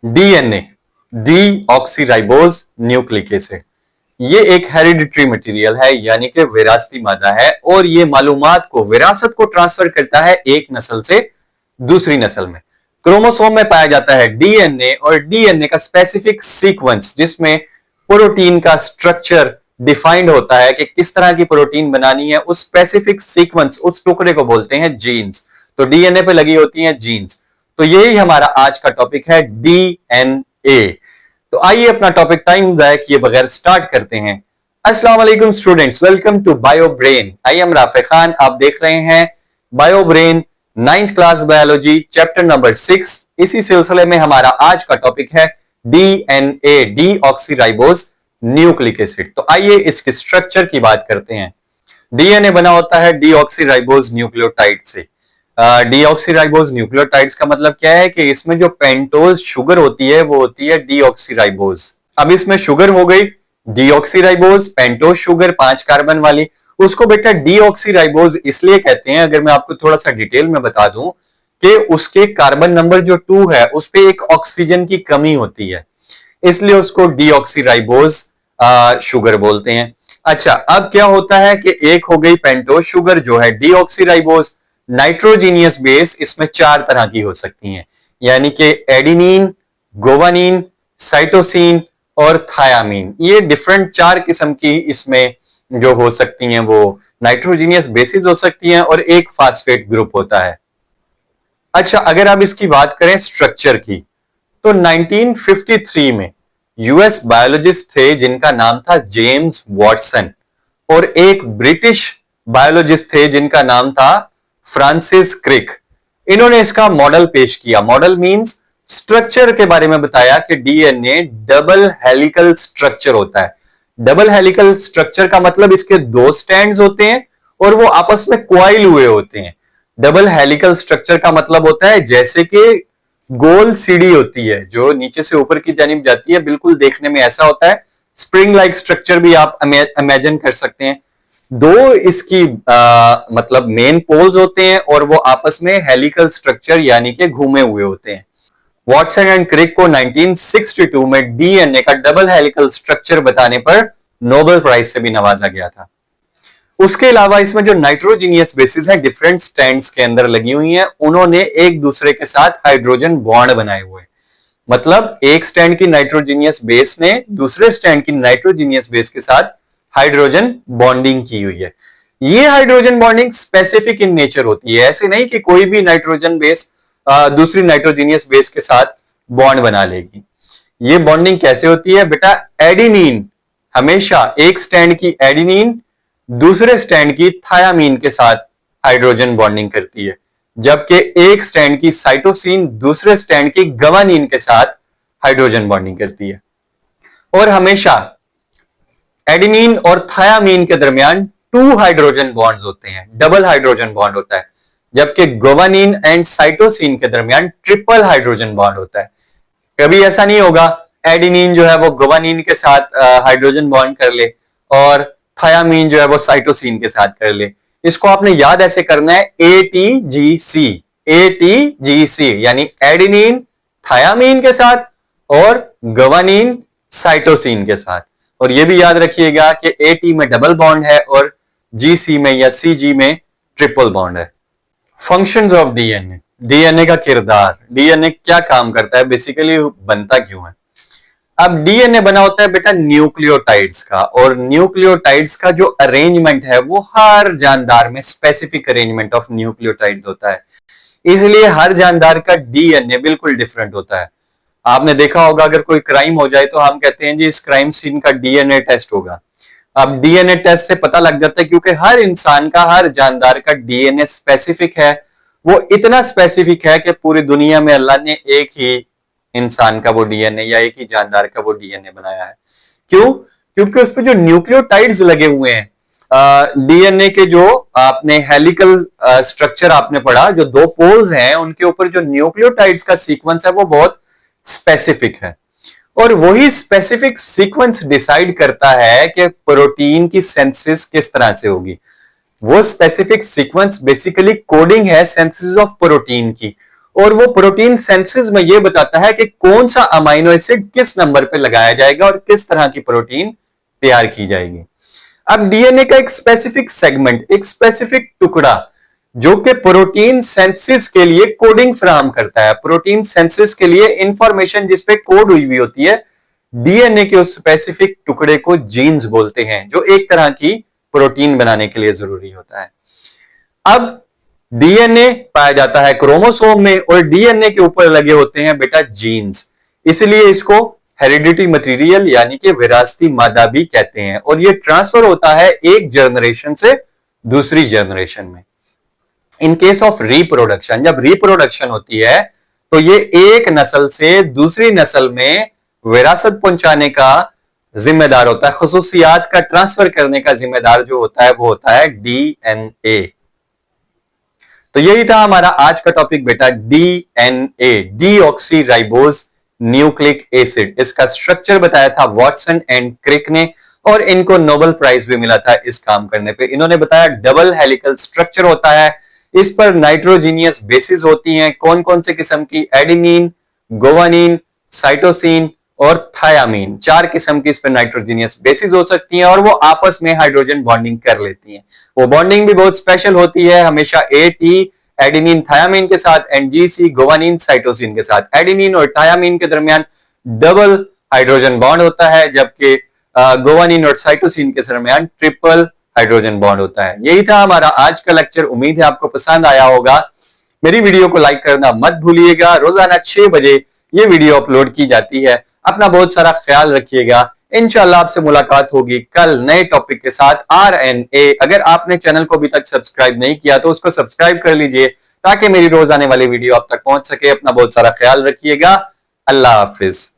DNA, deoxyribose nucleic acid, ये एक hereditary material है यानी कि विरासती मादा है और ये मालूमात को विरासत को ट्रांसफर करता है एक नस्ल से दूसरी नस्ल में। क्रोमोसोम में पाया जाता है डीएनए और डीएनए का स्पेसिफिक सीक्वेंस जिसमें प्रोटीन का स्ट्रक्चर डिफाइंड होता है कि किस तरह की प्रोटीन बनानी है। उस स्पेसिफिक सीक्वेंस, उस टुकड़े को बोलते हैं जीन्स। तो डीएनए पे लगी होती हैं जीन्स। तो यही हमारा आज का टॉपिक है डीएनए। तो आइए अपना टॉपिक टाइम जाया किए बगैर स्टार्ट करते हैं। अस्सलाम वालेकुम students, welcome to bio brain. I am Rafe Khan, आप देख रहे हैं bio brain 9th class biology chapter number 6। इसी सिलसिले में हमारा आज का टॉपिक है डीएनए, डीऑक्सीराइबोज न्यूक्लिक एसिड। तो आइए इसके स्ट्रक्चर की बात करते हैं। डीएनए बना होता है डीऑक्सीराइबोज न्यूक्लियोटाइड से। डीऑक्सीराइबोज न्यूक्लियोटाइड्स का मतलब क्या है कि इसमें जो पेंटोज शुगर होती है वो होती है डीऑक्सीराइबोज। अब इसमें शुगर हो गई डीऑक्सीराइबोज, पेंटोज शुगर 5 कार्बन वाली, उसको बेटा डीऑक्सीराइबोज इसलिए कहते हैं। अगर मैं आपको थोड़ा सा डिटेल में बता दूं कि उसके कार्बन नंबर जो 2 है उस पे एक ऑक्सीजन की कमी होती है, इसलिए उसको डीऑक्सीराइबोज शुगर बोलते हैं। अच्छा, अब क्या होता है कि एक हो गई पेंटोज शुगर जो है डीऑक्सीराइबोज। नाइट्रोजीनियस बेस इसमें 4 तरह की हो सकती हैं, यानी कि एडिनिन, गोवानिन, साइटोसिन और थायामीन। ये डिफरेंट 4 किस्म की इसमें जो हो सकती हैं वो नाइट्रोजीनियस बेसिस हो सकती हैं और एक फास्फेट ग्रुप होता है। अच्छा, अगर आप इसकी बात करें स्ट्रक्चर की, तो 1953 में यूएस बायोलॉजिस्ट थे जिनका नाम था जेम्स वॉटसन और एक ब्रिटिश बायोलॉजिस्ट थे जिनका नाम था फ्रांसिस क्रिक। इन्होंने इसका मॉडल पेश किया। मॉडल मींस स्ट्रक्चर के बारे में बताया कि डीएनए डबल हेलिकल स्ट्रक्चर होता है। डबल हेलिकल स्ट्रक्चर का मतलब इसके 2 स्ट्रैंड्स होते हैं और वो आपस में क्वाइल हुए होते हैं। डबल हेलिकल स्ट्रक्चर का मतलब होता है जैसे कि गोल सीढ़ी होती है जो नीचे से ऊपर की जानिब जाती है, बिल्कुल देखने में ऐसा होता है। स्प्रिंग लाइक स्ट्रक्चर भी आप इमेजिन कर सकते हैं। 2 इसकी मतलब मेन पोल्स होते हैं और वो आपस में हेलिकल स्ट्रक्चर यानी कि घूमे हुए होते हैं। वॉटसन एंड क्रिक को 1962 में डीएनए का डबल हेलिकल स्ट्रक्चर बताने पर नोबेल प्राइज से भी नवाजा गया था। उसके अलावा इसमें जो नाइट्रोजीनियस बेसिस है डिफरेंट स्ट्रैंड्स के अंदर लगी हुई हैं, उन्होंने एक दूसरे के साथ हाइड्रोजन बॉन्ड बनाए हुए। मतलब एक स्ट्रैंड की नाइट्रोजीनियस बेस ने दूसरे स्ट्रैंड की नाइट्रोजीनियस बेस के साथ हाइड्रोजन बॉन्डिंग की हुई है। ये hydrogen bonding specific in nature होती है, ऐसे नहीं कि कोई भी नाइट्रोजन बेस दूसरी नाइट्रोजीनियस बेस के साथ बॉन्ड बना लेगी। ये बॉन्डिंग कैसे होती है बेटा? एडिनिन हमेशा एक स्ट्रैंड की एडिनिन दूसरे स्ट्रैंड की थायामीन के साथ हाइड्रोजन बॉन्डिंग करती है, जबकि एक स्ट्रैंड की साइटोसिन दूसरे स्ट्रैंड की गवानीन के साथ हाइड्रोजन बॉन्डिंग करती है। और हमेशा एडिनिन और थायामीन के दरमियान 2 हाइड्रोजन बॉन्ड्स होते हैं, डबल हाइड्रोजन बॉन्ड होता है, जबकि गोवानिन एंड साइटोसिन के दरमियान ट्रिपल हाइड्रोजन बॉन्ड होता है। कभी ऐसा नहीं होगा एडिनिन जो है वो गोवानिन के साथ हाइड्रोजन बॉन्ड कर ले और थायामीन जो है वो साइटोसिन के साथ कर ले। इसको आपने याद ऐसे करना है एटीजीसी, एटीजीसी यानी एडिनिन थायामीन के साथ और गोवानिन साइटोसिन के साथ। और ये भी याद रखिएगा कि एटी में डबल बॉन्ड है और जीसी में या सीजी में ट्रिपल बॉन्ड है। फंक्शंस ऑफ डीएनए, डीएनए का किरदार, डीएनए क्या काम करता है, बेसिकली बनता क्यों है। अब डीएनए बना होता है बेटा न्यूक्लियोटाइड्स का, और न्यूक्लियोटाइड्स का जो अरेंजमेंट है वो हर जानदार में स्पेसिफिक अरेंजमेंट ऑफ न्यूक्लियोटाइड्स होता है, इसलिए हर जानदार का डीएनए बिल्कुल डिफरेंट होता है। आपने देखा होगा अगर कोई क्राइम हो जाए तो हम कहते हैं जी इस क्राइम सीन का डीएनए टेस्ट होगा। अब डीएनए टेस्ट से पता लग जाता है क्योंकि हर इंसान का, हर जानदार का डीएनए स्पेसिफिक है। वो इतना स्पेसिफिक है कि पूरी दुनिया में अल्लाह ने एक ही इंसान का वो डीएनए या एक ही जानदार का वो डीएनए बनाया है। क्यों? क्योंकि उस पर जो न्यूक्लियोटाइड्स लगे हुए हैं, डीएनए के जो आपने हेलिकल स्ट्रक्चर आपने पढ़ा, जो 2 पोल्स हैं उनके ऊपर जो न्यूक्लियोटाइड्स का सीक्वेंस है वो बहुत स्पेसिफिक है। और वही स्पेसिफिक सीक्वेंस डिसाइड करता है कि प्रोटीन की सिंथेसिस किस तरह से होगी। वो स्पेसिफिक सीक्वेंस बेसिकली कोडिंग है सिंथेसिस ऑफ प्रोटीन की, और वो प्रोटीन सेंसेस में ये बताता है कि कौन सा अमाइनो एसिड किस नंबर पे लगाया जाएगा और किस तरह की प्रोटीन तैयार की जाएगी। अब डीएनए का एक स्पेसिफिक सेगमेंट, एक स्पेसिफिक टुकड़ा जो कि प्रोटीन सेंसिस के लिए कोडिंग फराहम करता है, प्रोटीन सेंसिस के लिए इंफॉर्मेशन जिस पे कोड हुई हुई होती है, डीएनए के उस स्पेसिफिक टुकड़े को जीन्स बोलते हैं, जो एक तरह की प्रोटीन बनाने के लिए जरूरी होता है। अब डीएनए पाया जाता है क्रोमोसोम में और डीएनए के ऊपर लगे होते हैं बेटा जीन्स, इसलिए इसको हेरिडिटी मटेरियल यानी कि विरासती मादा भी कहते हैं। और ये ट्रांसफर होता है एक जनरेशन से दूसरी जनरेशन में। इन केस ऑफ रिप्रोडक्शन, जब रिप्रोडक्शन होती है तो ये एक नस्ल से दूसरी नस्ल में विरासत पहुंचाने का जिम्मेदार होता है, खुसूसियात का ट्रांसफर करने का जिम्मेदार जो होता है वो होता है डीएनए। तो यही था हमारा आज का टॉपिक बेटा, डीएनए, डीऑक्सीराइबोज न्यूक्लिक एसिड। इसका स्ट्रक्चर बताया था वॉटसन एंड क्रिक ने और इनको नोबेल प्राइज भी मिला था इस काम करने पे। इन्होंने बताया डबल हेलिकल स्ट्रक्चर होता है, इस पर नाइट्रोजीनियस बेसिस होती हैं, कौन कौन से किस्म की, एडेनिन, गुआनिन, साइटोसिन और थायामीन, 4 किस्म की इस पर नाइट्रोजीनियस बेसिस हो सकती हैं और वो आपस में हाइड्रोजन बॉन्डिंग कर लेती हैं। वो बॉन्डिंग भी बहुत स्पेशल होती है, हमेशा एटी एडेनिन थायामीन के साथ, एनजीसी गुआनिन साइटोसिन के साथ। एडेनिन और थायामीन के दरमियान डबल हाइड्रोजन बॉन्ड होता है, जबकि गुआनिन और साइटोसिन के दरमियान ट्रिपल हाइड्रोजन बॉन्ड होता है। यही था हमारा आज का लेक्चर, उम्मीद है आपको पसंद आया होगा। मेरी वीडियो को लाइक करना मत भूलिएगा। रोजाना 6 बजे ये वीडियो अपलोड की जाती है। अपना बहुत सारा ख्याल रखिएगा। इंशाल्लाह आपसे मुलाकात होगी कल नए टॉपिक के साथ। आरएनए, अगर आपने चैनल को अभी तक सब्सक्राइब नहीं किया तो उसको सब्सक्राइब कर लीजिए ताकि मेरी रोज आने वाली वीडियो आप तक पहुंच सके। अपना बहुत सारा ख्याल रखिएगा। अल्लाह हाफिज।